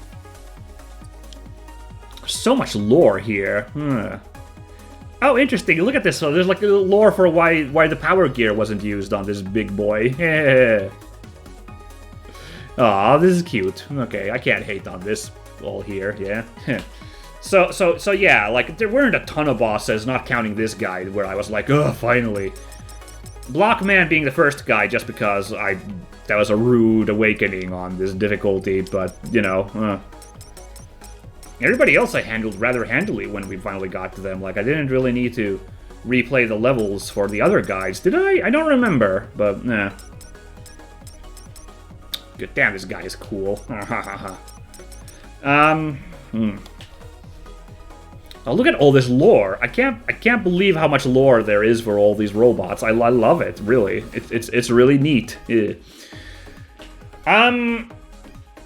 So much lore here. Oh, interesting. Look at this. So there's like a lore for why the power gear wasn't used on this big boy. Yeah. Aw, this is cute. Okay, I can't hate on this all here, yeah. So yeah, like, there weren't a ton of bosses, not counting this guy, where I was like, ugh, finally. Blockman being the first guy, just because that was a rude awakening on this difficulty, but, you know, everybody else I handled rather handily when we finally got to them. Like, I didn't really need to replay the levels for the other guys, did I? I don't remember, but, nah. Good, damn, this guy is cool. Oh, look at all this lore. I can't believe how much lore there is for all these robots. I love it, really. It's really neat. Yeah.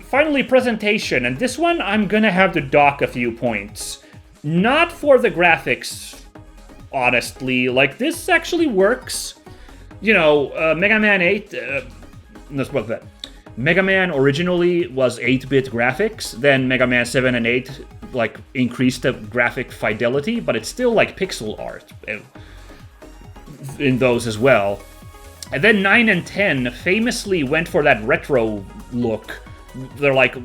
Finally, presentation, and this one I'm gonna have to dock a few points. Not for the graphics, honestly. Like, this actually works. You know, Mega Man 8... let's look at that. Mega Man originally was 8-bit graphics, then Mega Man 7 and 8, like, increased the graphic fidelity, but it's still, like, pixel art in those as well. And then 9 and 10 famously went for that retro look. They're like,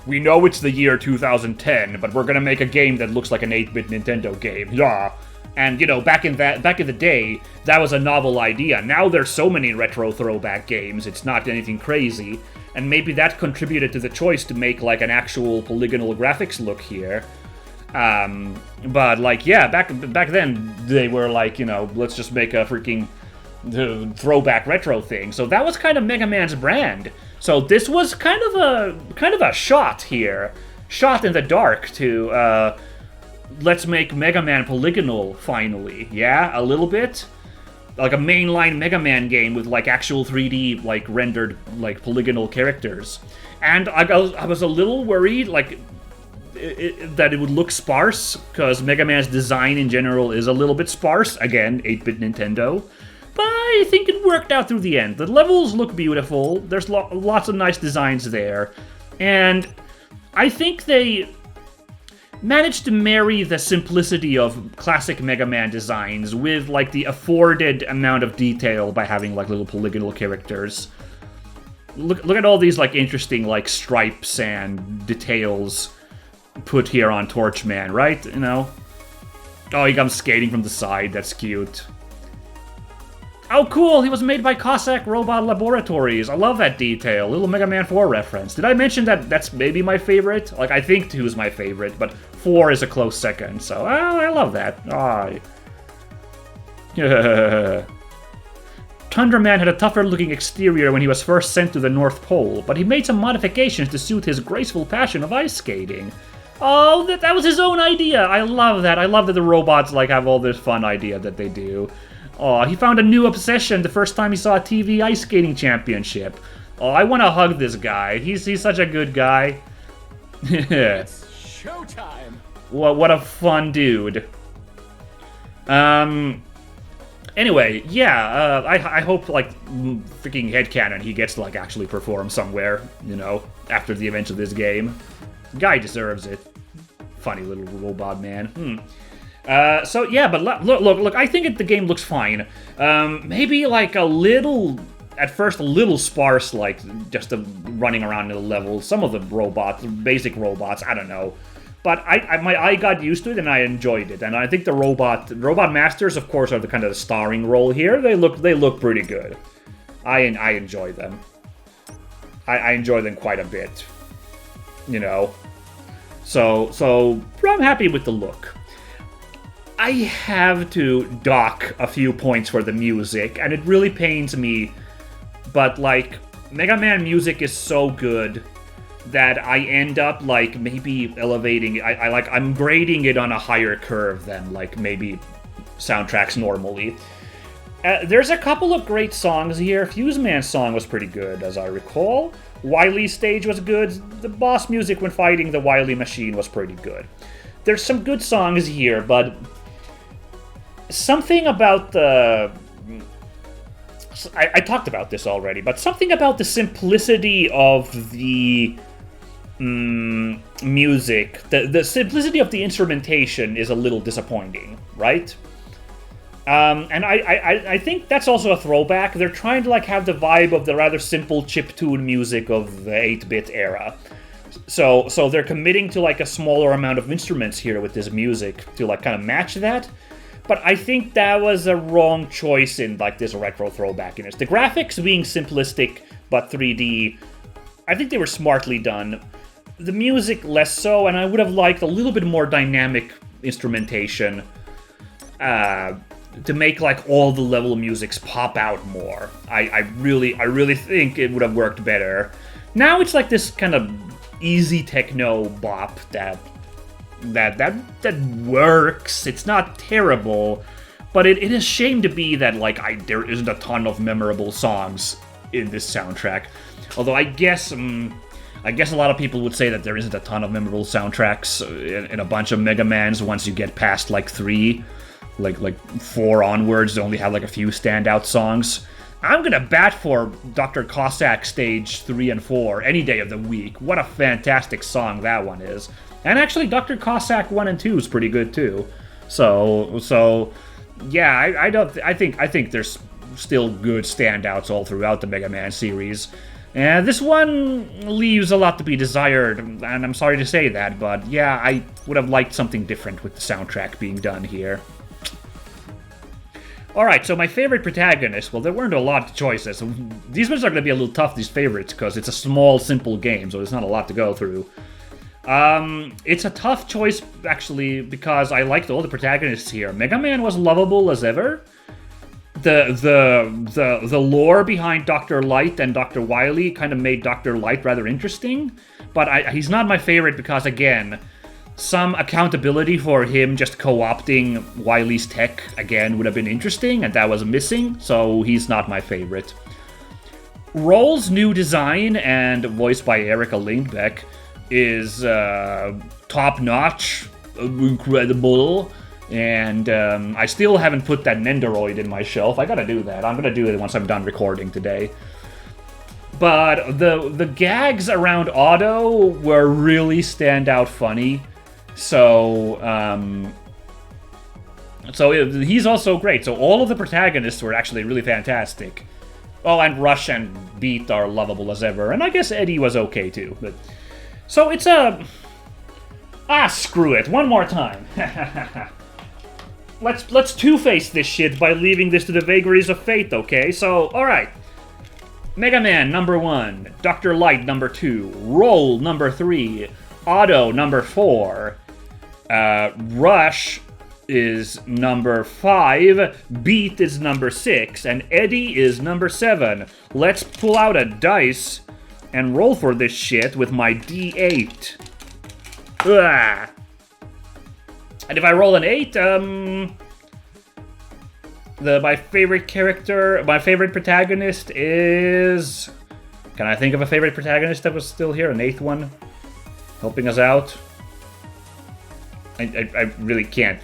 we know it's the year 2010, but we're gonna make a game that looks like an 8-bit Nintendo game. Yeah. And, you know, back in the day, that was a novel idea. Now there's so many retro throwback games, it's not anything crazy. And maybe that contributed to the choice to make, like, an actual polygonal graphics look here. But, like, yeah, back then, they were like, you know, let's just make a freaking throwback retro thing. So that was kind of Mega Man's brand. So this was kind of a shot here. Shot in the dark to, let's make Mega Man polygonal, finally. Yeah, a little bit. Like a mainline Mega Man game with, like, actual 3D, like, rendered, like, polygonal characters. And I was a little worried, like, that it would look sparse, because Mega Man's design in general is a little bit sparse. Again, 8-bit Nintendo. But I think it worked out through the end. The levels look beautiful. There's lots of nice designs there. And I think they managed to marry the simplicity of classic Mega Man designs with, like, the afforded amount of detail by having, like, little polygonal characters. Look at all these, like, interesting, like, stripes and details put here on Torchman, right? You know? Oh, he comes skating from the side. That's cute. Oh, cool! He was made by Cossack Robot Laboratories. I love that detail. Little Mega Man 4 reference. Did I mention that that's maybe my favorite? Like, I think 2 is my favorite, but 4 is a close second, so I love that. Tundraman had a tougher-looking exterior when he was first sent to the North Pole, but he made some modifications to suit his graceful passion of ice skating. Oh, that was his own idea! I love that. I love that the robots, like, have all this fun idea that they do. Oh, he found a new obsession the first time he saw a TV ice skating championship. Oh, I want to hug this guy. He's such a good guy. It's showtime. What a fun dude. Anyway, yeah, I hope, like, freaking headcanon he gets to, like, actually perform somewhere, you know, after the events of this game. Guy deserves it. Funny little robot man. So yeah, but look, I think the game looks fine. Maybe, like, at first a little sparse, like, just the running around in the level. Some of the robots, basic robots, I don't know. But my eye got used to it and I enjoyed it. And I think the robot masters, of course, are the kind of the starring role here. They look pretty good. I enjoy them. I enjoy them quite a bit. You know. So I'm happy with the look. I have to dock a few points for the music, and it really pains me, but, like, Mega Man music is so good that I end up, like, maybe elevating it. I'm grading it on a higher curve than, like, maybe soundtracks normally. There's a couple of great songs here. Fuse Man's song was pretty good, as I recall. Wily's stage was good. The boss music when fighting the Wily machine was pretty good. There's some good songs here, but something about the... I talked about this already, but something about the simplicity of the music, the simplicity of the instrumentation is a little disappointing, right? And I think that's also a throwback. They're trying to like have the vibe of the rather simple chiptune music of the 8-bit era. So they're committing to like a smaller amount of instruments here with this music to like kind of match that. But I think that was a wrong choice in like this retro throwbackiness. The graphics being simplistic but 3D, I think they were smartly done. The music less so, and I would have liked a little bit more dynamic instrumentation to make like all the level musics pop out more. I really think it would have worked better. Now it's like this kind of easy techno bop that works. It's not terrible, but it is a shame to be that like there isn't a ton of memorable songs in this soundtrack. Although I guess a lot of people would say that there isn't a ton of memorable soundtracks in a bunch of Mega Mans once you get past like 3, like 4 onwards. They only have like a few standout songs. I'm gonna bat for Dr. Cossack stage 3 and 4 any day of the week. What a fantastic song that one is. And actually, Dr. Cossack 1 and 2 is pretty good too. So yeah, I think there's still good standouts all throughout the Mega Man series. And this one leaves a lot to be desired, and I'm sorry to say that, but yeah, I would have liked something different with the soundtrack being done here. Alright, so my favorite protagonist, well, there weren't a lot of choices. These ones are going to be a little tough, these favorites, because it's a small, simple game, so there's not a lot to go through. It's a tough choice, actually, because I liked all the protagonists here. Mega Man was lovable as ever. The lore behind Dr. Light and Dr. Wily kind of made Dr. Light rather interesting, but he's not my favorite because, again, some accountability for him just co-opting Wily's tech, again, would have been interesting, and that was missing, so he's not my favorite. Roll's new design, and voiced by Erika Lindbeck, is top-notch, incredible, and I still haven't put that Nendoroid in my shelf. I gotta do that. I'm gonna do it once I'm done recording today. But the gags around Otto were really standout funny. So he's also great. So all of the protagonists were actually really fantastic. Oh, and Rush and Beat are lovable as ever. And I guess Eddie was okay too. But so it's a... screw it. One more time. Let's two-face this shit by leaving this to the vagaries of fate, okay? So, alright. Mega Man, number 1. Dr. Light, number 2. Roll, number 3. Otto, number 4. Rush is number 5. Beat is number 6. And Eddie is number 7. Let's pull out a dice and roll for this shit with my D8. Ugh. And if I roll an 8, my favorite protagonist is... Can I think of a favorite protagonist that was still here? An 8th one? Helping us out? I really can't.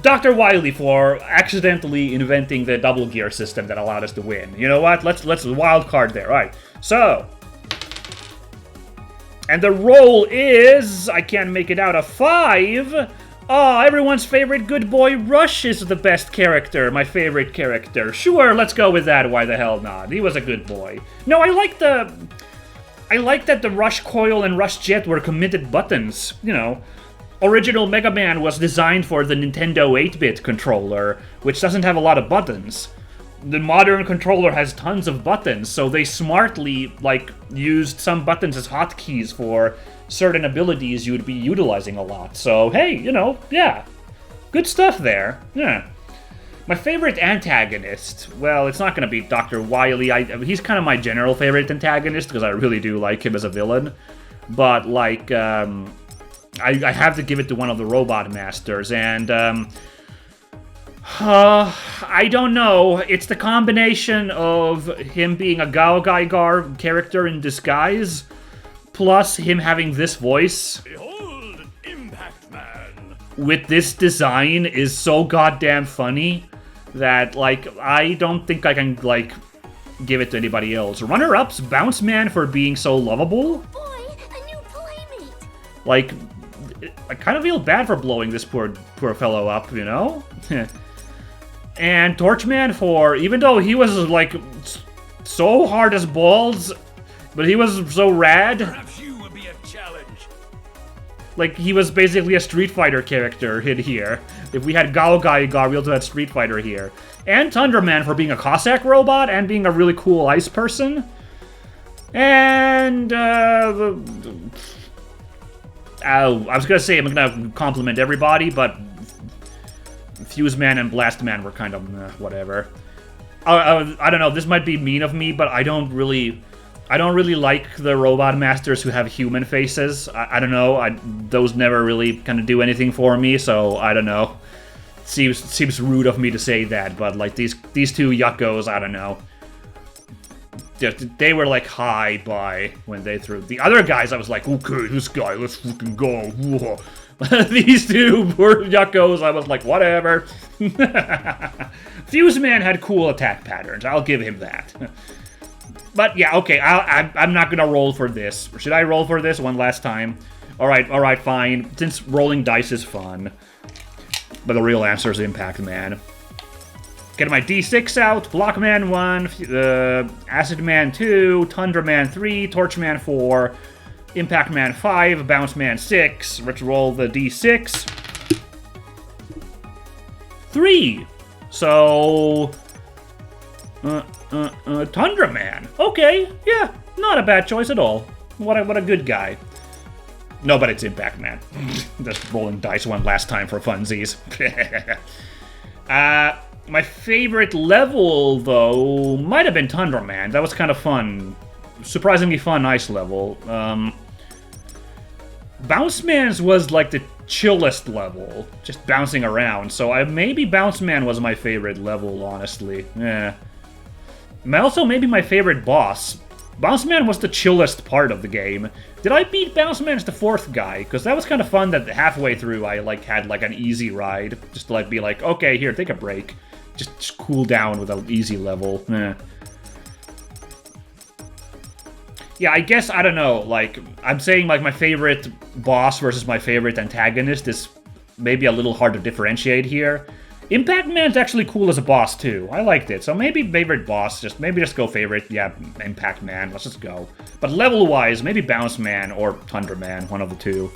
Dr. Wily for accidentally inventing the double gear system that allowed us to win. You know what? Let's wild card there. All right. So... And the roll is... I can't make it out. A 5... Oh, everyone's favorite good boy Rush is the best character, my favorite character. Sure, let's go with that, why the hell not? He was a good boy. No, I like that the Rush Coil and Rush Jet were committed buttons, you know. Original Mega Man was designed for the Nintendo 8-bit controller, which doesn't have a lot of buttons. The modern controller has tons of buttons, so they smartly, used some buttons as hotkeys for certain abilities you would be utilizing a lot. So, hey, yeah. Good stuff there. Yeah. My favorite antagonist, well, it's not going to be Dr. Wily. He's kind of my general favorite antagonist, because I really do like him as a villain. But, I have to give it to one of the Robot Masters, and, I don't know. It's the combination of him being a Gaogaigar character in disguise, plus him having this voice. Behold, Impact Man! With this design is so goddamn funny that, like, I don't think I can, like, give it to anybody else. Runner-ups, Bounce Man for being so lovable. Boy, a new playmate. Like, I kind of feel bad for blowing this poor fellow up, you know? And Torchman for, even though he was, like, so hard as balls, but he was so rad. Perhaps you would be a challenge. Like, he was basically a Street Fighter character in here. If we had Gaogaigar, we also had Street Fighter here. And Tundraman for being a Cossack robot and being a really cool ice person. And, I was gonna say I'm gonna compliment everybody, but Fuse Man and Blast Man were kind of whatever. I don't know. This might be mean of me, but I don't really like the robot masters who have human faces. I don't know. Those never really kind of do anything for me. So I don't know. Seems rude of me to say that, but like these two yuckos, I don't know. They were like hi bye when they threw. The other guys, I was like, okay, this guy, let's fucking go. Whoa. These two poor yuckos, I was like, whatever. Fuse Man had cool attack patterns. I'll give him that. But yeah, okay, I'm not gonna roll for this. Should I roll for this one last time? All right, fine. Since rolling dice is fun. But the real answer is Impact Man. Get my D6 out. Block Man 1, Acid Man 2, Tundra Man 3, Torch Man 4, Impact Man 5, Bounce Man 6. Let's roll the D6. 3. So... Tundra Man. Okay, yeah, not a bad choice at all. What a good guy. No, but it's Impact Man. Just rolling dice one last time for funsies. My favorite level, though, might have been Tundra Man. That was kind of fun. Surprisingly fun ice level. Bounce Man's was like the chillest level, just bouncing around. So maybe Bounce Man was my favorite level, honestly. Yeah. Also, maybe my favorite boss. Bounce Man was the chillest part of the game. Did I beat Bounce Man as the 4th guy? Because that was kind of fun that halfway through I like had like an easy ride. Just to like be like, okay, here, take a break. Just cool down with an easy level. Yeah, I guess, I don't know, like, I'm saying like my favorite boss versus my favorite antagonist is maybe a little hard to differentiate here. Impact Man's actually cool as a boss, too. I liked it. So maybe favorite boss, maybe just go favorite. Yeah, Impact Man. Let's just go. But level-wise, maybe Bounce Man or Tundra Man. One of the two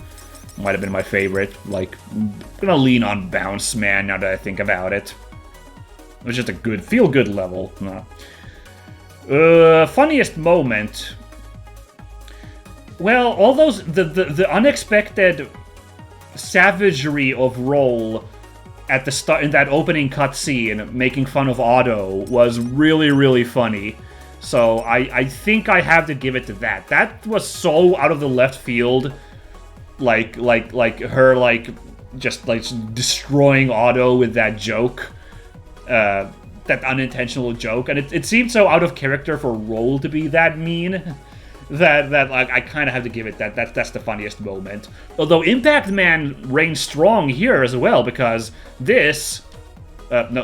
might have been my favorite. Like, I'm gonna lean on Bounce Man now that I think about it. It was just a good, feel-good level. No. Funniest moment. Well, all those... The unexpected savagery of Roll... at the start, in that opening cutscene, making fun of Otto was really, really funny. So I think I have to give it to that. That was so out of the left field, like her just destroying Otto with that joke, that unintentional joke, and it seemed so out of character for Roll to be that mean. That like I kind of have to give it that's the funniest moment. Although Impact Man reigns strong here as well because this Old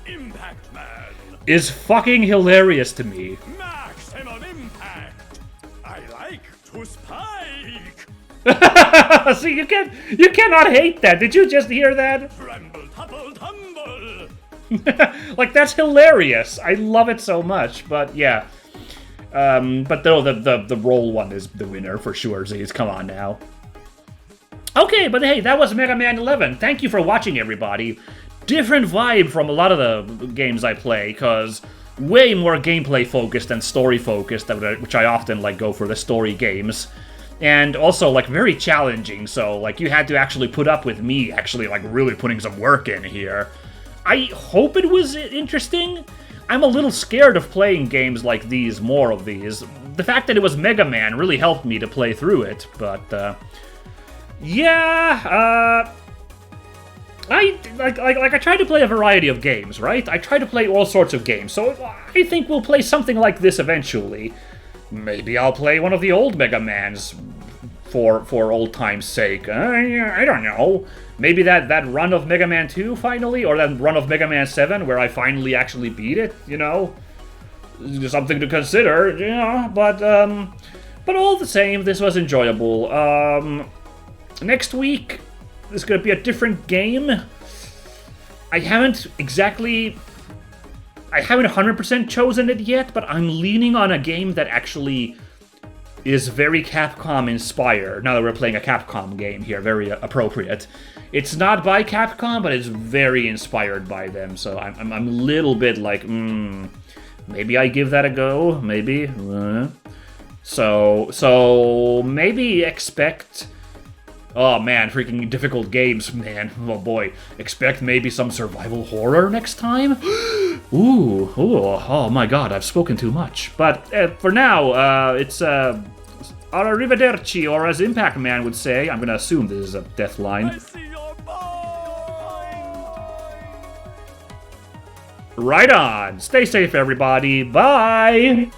Impact Man is fucking hilarious to me. Maximum impact. I like to spike. See, you cannot hate that. Did you just hear that? Tremble, topple, tumble. Like that's hilarious. I love it so much. But yeah. But though the Roll one is the winner for sure, Z's. Come on now. Okay, but hey, that was Mega Man 11. Thank you for watching, everybody. Different vibe from a lot of the games I play, because way more gameplay focused than story focused, which I often like go for the story games. And also like very challenging, so like you had to actually put up with me actually like really putting some work in here. I hope it was interesting. I'm a little scared of playing games like these, more of these. The fact that it was Mega Man really helped me to play through it, but, yeah, like I try to play a variety of games, right? I try to play all sorts of games, so I think we'll play something like this eventually. Maybe I'll play one of the old Mega Mans for old time's sake. I don't know. Maybe that run of Mega Man 2 finally, or that run of Mega Man 7 where I finally actually beat it, you know? Something to consider, yeah, but all the same, this was enjoyable. Next week, there's gonna be a different game. I haven't 100% chosen it yet, but I'm leaning on a game that actually is very Capcom inspired. Now that we're playing a Capcom game here, very appropriate. It's not by Capcom, but it's very inspired by them, so I'm a little bit like, maybe I give that a go, maybe. So maybe expect... Oh man, freaking difficult games, man. Oh boy. Expect maybe some survival horror next time? Ooh, oh my god, I've spoken too much. But for now, it's arrivederci, or as Impact Man would say. I'm gonna assume this is a death line. I see your boy! Right on. Stay safe, everybody. Bye!